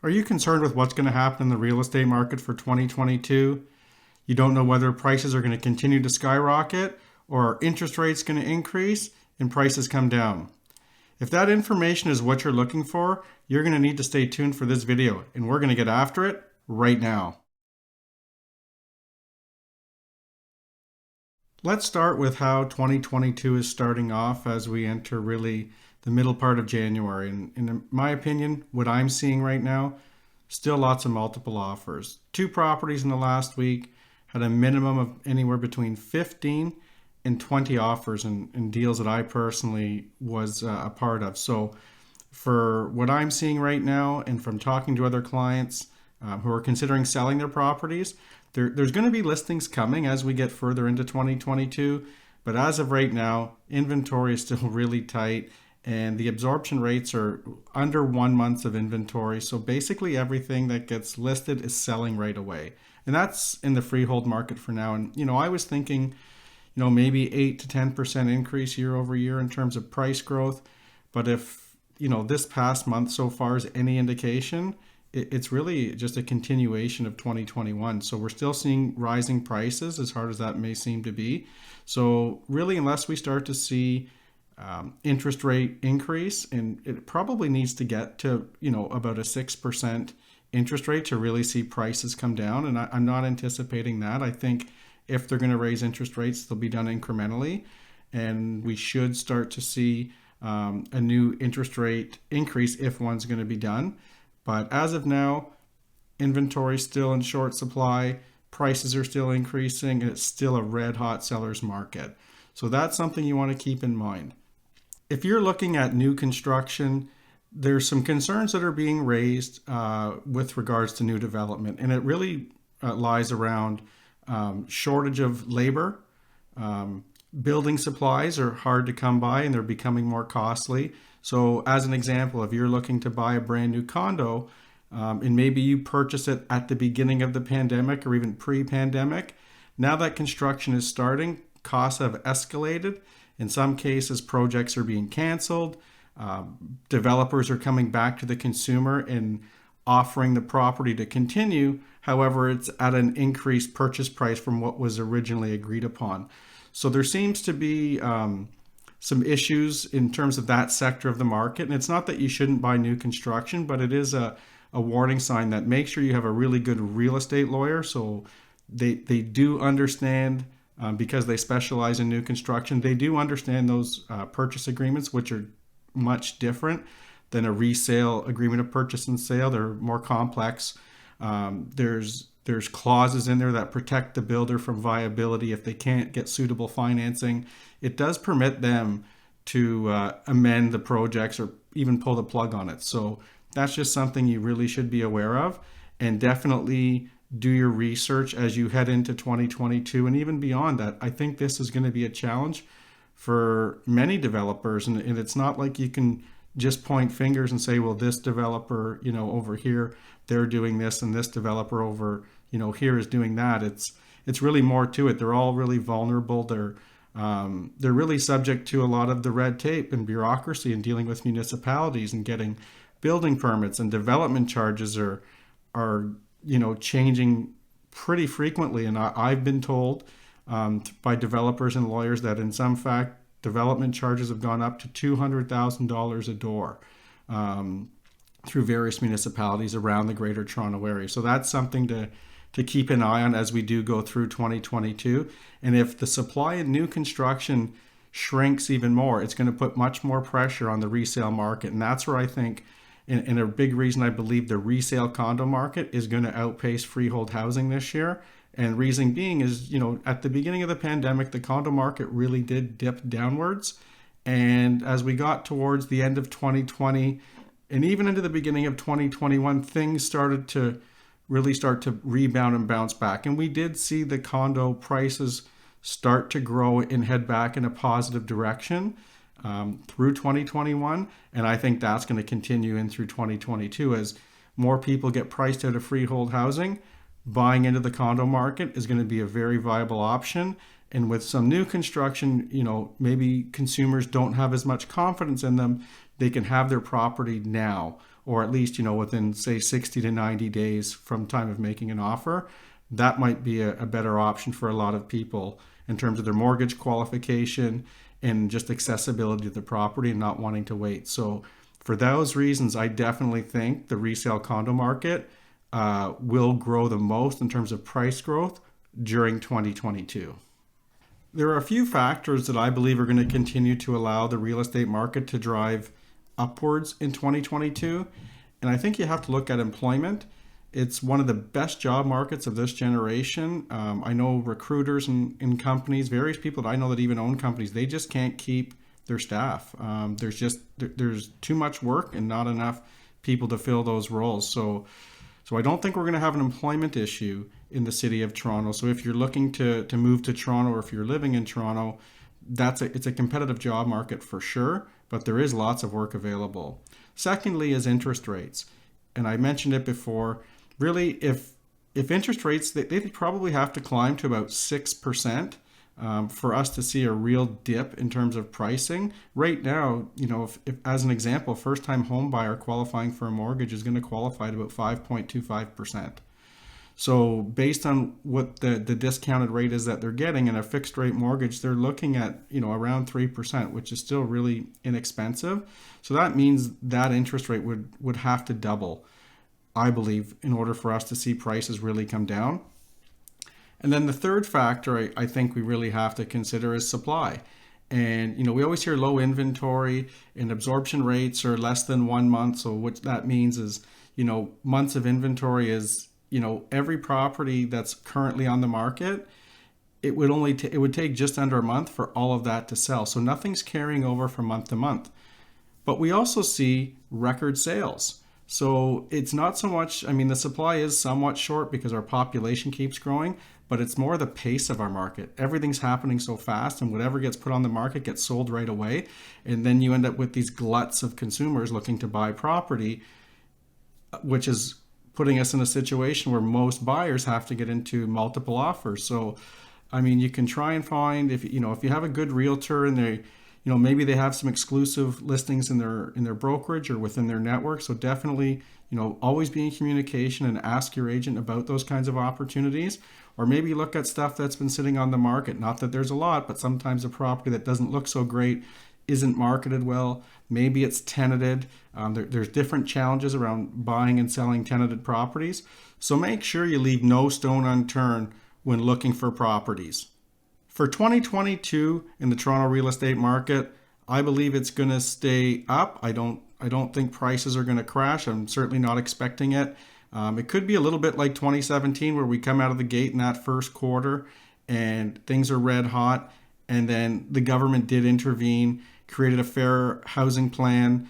Are you concerned with what's going to happen in the real estate market for 2022? You don't know whether prices are going to continue to skyrocket or are interest rates going to increase and prices come down. If that information is what you're looking for, you're going to need to stay tuned for this video, and we're going to get after it right now. Let's start with how 2022 is starting off as we enter really the middle part of January. And in my opinion, what I'm seeing right now, still lots of multiple offers. 2 properties in the last week had a minimum of anywhere between 15 and 20 offers in deals that I personally was a part of. So for what I'm seeing right now and from talking to other clients who are considering selling their properties, there's going to be listings coming as we get further into 2022. But as of right now, inventory is still really tight and the absorption rates are under 1 month of inventory. So basically everything that gets listed is selling right away. And that's in the freehold market for now. And, I was thinking, maybe 8 to 10% increase year over year in terms of price growth. But if, this past month so far is any indication, it's really just a continuation of 2021. So we're still seeing rising prices, as hard as that may seem to be. So really, unless we start to see interest rate increase, and it probably needs to get to, about a 6% interest rate to really see prices come down. And I'm not anticipating that. I think if they're going to raise interest rates, they'll be done incrementally. And we should start to see a new interest rate increase if one's going to be done. But as of now, inventory is still in short supply, prices are still increasing, and it's still a red hot seller's market. So that's something you want to keep in mind. If you're looking at new construction, there's some concerns that are being raised with regards to new development, and it really lies around shortage of labor. Building supplies are hard to come by and they're becoming more costly. So as an example, if you're looking to buy a brand new condo and maybe you purchase it at the beginning of the pandemic or even pre-pandemic, now that construction is starting, costs have escalated. In some cases, projects are being canceled. Developers are coming back to the consumer and offering the property to continue. However, it's at an increased purchase price from what was originally agreed upon. So there seems to be some issues in terms of that sector of the market. And it's not that you shouldn't buy new construction, but it is a warning sign that make sure you have a really good real estate lawyer. So they do understand, because they specialize in new construction, they do understand those purchase agreements, which are much different than a resale agreement of purchase and sale. They're more complex. There's clauses in there that protect the builder from viability if they can't get suitable financing. It does permit them to amend the projects or even pull the plug on it. So that's just something you really should be aware of, and definitely do your research as you head into 2022 and even beyond that. I think this is going to be a challenge for many developers, and it's not like you can just point fingers and say, well, this developer, over here, they're doing this, and this developer over, here is doing that. It's really more to it. They're all really vulnerable. They're really subject to a lot of the red tape and bureaucracy in dealing with municipalities and getting building permits, and development charges are changing pretty frequently. And I've been told by developers and lawyers that in some fact, development charges have gone up to $200,000 a door through various municipalities around the Greater Toronto area. So that's something to keep an eye on as we do go through 2022. And if the supply in new construction shrinks even more, it's going to put much more pressure on the resale market. And that's where I think, and a big reason I believe the resale condo market is going to outpace freehold housing this year. And reason being is, at the beginning of the pandemic, the condo market really did dip downwards. And as we got towards the end of 2020 and even into the beginning of 2021, things started to really start to rebound and bounce back. And we did see the condo prices start to grow and head back in a positive direction through 2021. And I think that's going to continue in through 2022 as more people get priced out of freehold housing. Buying into the condo market is going to be a very viable option. And with some new construction, maybe consumers don't have as much confidence in them. They can have their property now or at least, within say 60 to 90 days from time of making an offer, that might be a better option for a lot of people in terms of their mortgage qualification and just accessibility to the property and not wanting to wait. So for those reasons, I definitely think the resale condo market will grow the most in terms of price growth during 2022. There are a few factors that I believe are going to continue to allow the real estate market to drive upwards in 2022. And I think you have to look at employment. It's one of the best job markets of this generation. I know recruiters in companies, various people that I know that even own companies, they just can't keep their staff. There's too much work and not enough people to fill those roles. So I don't think we're going to have an employment issue in the city of Toronto. So if you're looking to move to Toronto, or if you're living in Toronto, it's a competitive job market for sure, but there is lots of work available. Secondly is interest rates. And I mentioned it before, really if interest rates, they probably have to climb to about 6% for us to see a real dip in terms of pricing. Right now, if as an example, first-time home buyer qualifying for a mortgage is going to qualify at about 5.25%. So based on what the discounted rate is that they're getting in a fixed rate mortgage, they're looking at, around 3%, which is still really inexpensive. So that means that interest rate would have to double, I believe, in order for us to see prices really come down. And then the third factor I think we really have to consider is supply. And, we always hear low inventory and absorption rates are less than 1 month. So what that means is, months of inventory is, every property that's currently on the market, it would take just under a month for all of that to sell. So nothing's carrying over from month to month. But we also see record sales. So it's not so much, the supply is somewhat short because our population keeps growing, but it's more the pace of our market. Everything's happening so fast, and whatever gets put on the market gets sold right away. And then you end up with these gluts of consumers looking to buy property, which is putting us in a situation where most buyers have to get into multiple offers. So, you can try and find, if you have a good realtor and they, maybe they have some exclusive listings in their brokerage or within their network. So definitely, always be in communication and ask your agent about those kinds of opportunities. Or maybe look at stuff that's been sitting on the market. Not that there's a lot, but sometimes a property that doesn't look so great isn't marketed well. Maybe it's tenanted. There's different challenges around buying and selling tenanted properties. So make sure you leave no stone unturned when looking for properties. For 2022 in the Toronto real estate market, I believe it's going to stay up. I don't think prices are going to crash. I'm certainly not expecting it. It could be a little bit like 2017 where we come out of the gate in that first quarter and things are red hot. And then the government did intervene, created a fair housing plan,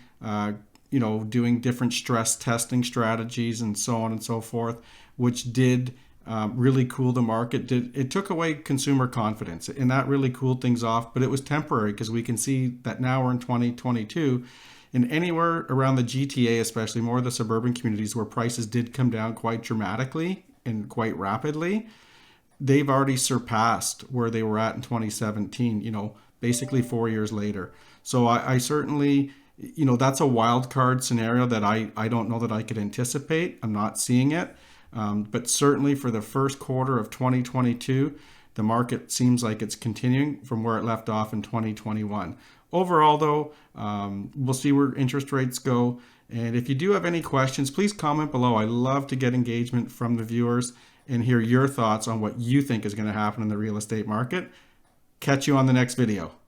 doing different stress testing strategies and so on and so forth, which did really cool the market. It took away consumer confidence, and that really cooled things off, but it was temporary because we can see that now we're in 2022. And anywhere around the GTA, especially more of the suburban communities where prices did come down quite dramatically and quite rapidly, they've already surpassed where they were at in 2017, basically 4 years later. So I certainly, that's a wild card scenario that I don't know that I could anticipate. I'm not seeing it. But certainly for the first quarter of 2022, the market seems like it's continuing from where it left off in 2021. Overall, though, we'll see where interest rates go. And if you do have any questions, please comment below. I love to get engagement from the viewers and hear your thoughts on what you think is going to happen in the real estate market. Catch you on the next video.